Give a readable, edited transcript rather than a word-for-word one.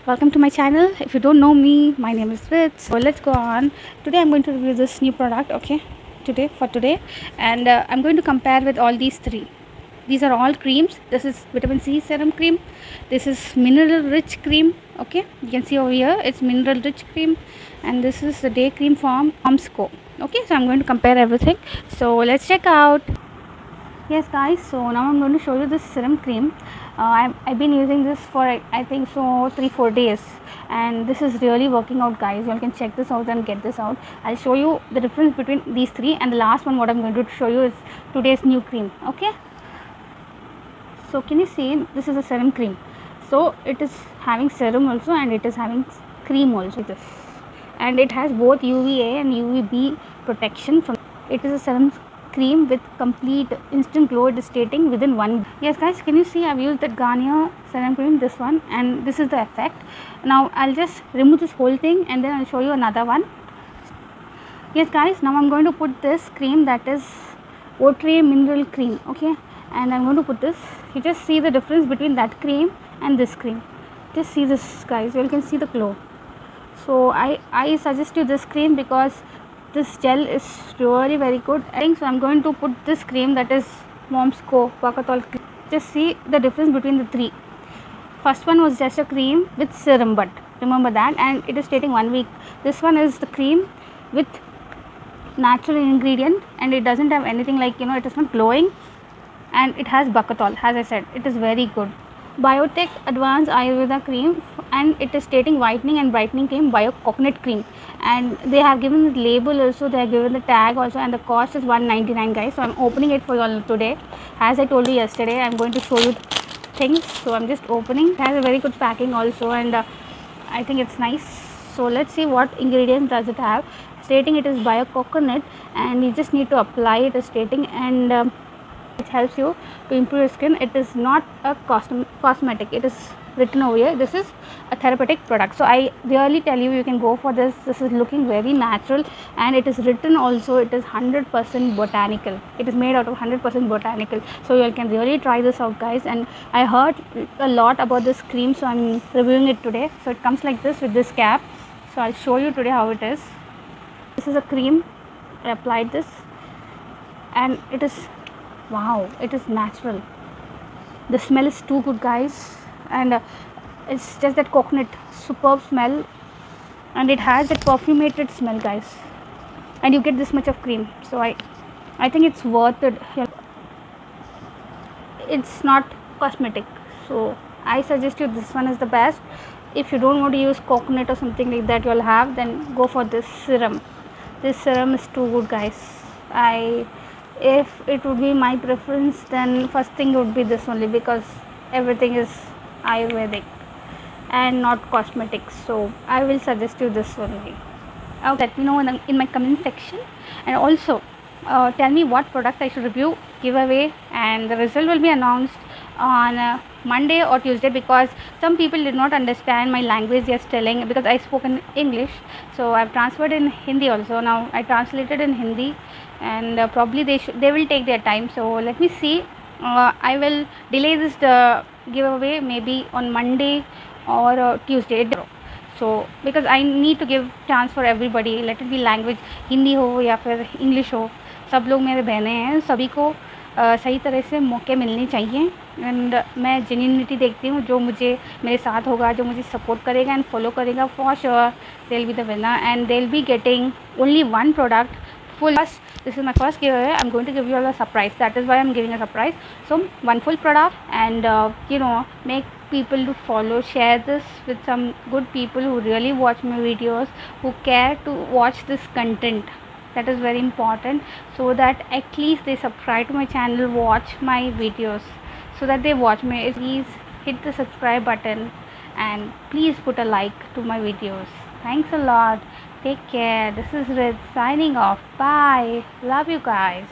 Welcome to my channel. If you don't know me, my name is Ritz. So let's go on. Today I'm going to review this new product, okay? Today, and I'm going to compare with all these three. These are all creams. This is vitamin C serum cream. This is mineral rich cream, okay? You can see over here it's mineral rich cream, and this is the day cream from Omsco. Okay, so I'm going to compare everything. So let's check out. Yes guys, so now I'm going to show you this serum cream. I've been using this for I think so 3-4 days, and this is really working out guys. You all can check this out and get this out. I'll show you the difference between these three, and the last one what I'm going to show you is today's new cream. Okay, so can you see this is a serum cream? So it is having serum also, and it is having cream also. This, and it has both UVA and UVB protection. From it is a serum cream with complete instant glow. It is stating within 1. Yes guys, can you see I've used that Garnier serum cream, this one, and this is the effect. Now I'll just remove this whole thing and then I'll show you another one. Yes guys, now I'm going to put this cream, that is Outre mineral cream, okay, and I'm going to put this. You just see the difference between that cream and this cream. Just see this guys, you can see the glow. So I suggest you this cream because this gel is really very good. I think so I'm going to put this cream, that is Momsco Vakatol cream. Just see the difference between the three. First one was just a cream with serum, but remember that, and it is stating 1 week. This one is the cream with natural ingredient, and it doesn't have anything like, it is not glowing, and it has Bakatol. As I said, it is very good. Biotech Advanced Ayurveda cream, and it is stating whitening and brightening cream, bio coconut cream, and they have given the label also, they have given the tag also, and the cost is 199 guys. So I'm opening it for you all today. As I told you yesterday, I'm going to show you things, so I'm just opening. It has a very good packing also, and I think it's nice. So let's see what ingredients does it have. Stating it is bio coconut, and you just need to apply it, is stating, and it helps you to improve your skin. It is not a cosmetic, it is written over here. This is a therapeutic product, so I really tell you, you can go for this. This is looking very natural, and it is written also, it is 100% botanical. It is made out of 100% botanical, so you can really try this out guys. And I heard a lot about this cream, so I'm reviewing it today. So it comes like this with this cap, so I'll show you today how it is. This is a cream. I applied this, and it is, wow, it is natural. The smell is too good guys, and it's just that coconut, superb smell, and it has that perfumated smell guys, and you get this much of cream. So I think it's worth it. It's not cosmetic, so I suggest you this one is the best. If you don't want to use coconut or something like that you'll have, then go for this serum. This serum is too good guys. If it would be my preference, then first thing would be this only, because everything is Ayurvedic and not cosmetics. So I will suggest you this only. Okay, let me know in my comment section, and also tell me what product I should review, giveaway, and the result will be announced on Monday or Tuesday, because some people did not understand my language just telling, because I spoke in English, so I've transferred in Hindi also. Now I translated in Hindi, and probably they will take their time. So let me see. I will delay this giveaway maybe on Monday or Tuesday. So because I need to give chance for everybody, let it be language Hindi हो या फिर English हो, सब लोग मेरे बहनें हैं, सभी को सही तरह से मौके मिलने चाहिए. एंड मैं जेन्युइनिटी देखती हूँ, जो मुझे मेरे साथ होगा, जो मुझे सपोर्ट करेगा एंड फॉलो करेगा, for sure they will be the winner, and they will be getting only one product full. This is my first giveaway. I'm going to give you all a surprise. That is why I'm giving a surprise. So one full product, and make people to follow, share this with some good people who really watch my videos, who care to watch this content. That is very important, so that at least they subscribe to my channel, watch my videos, so that they watch me. Please hit the subscribe button, and please put a like to my videos. Thanks a lot. Take care. This is Red signing off. Bye. Love you guys.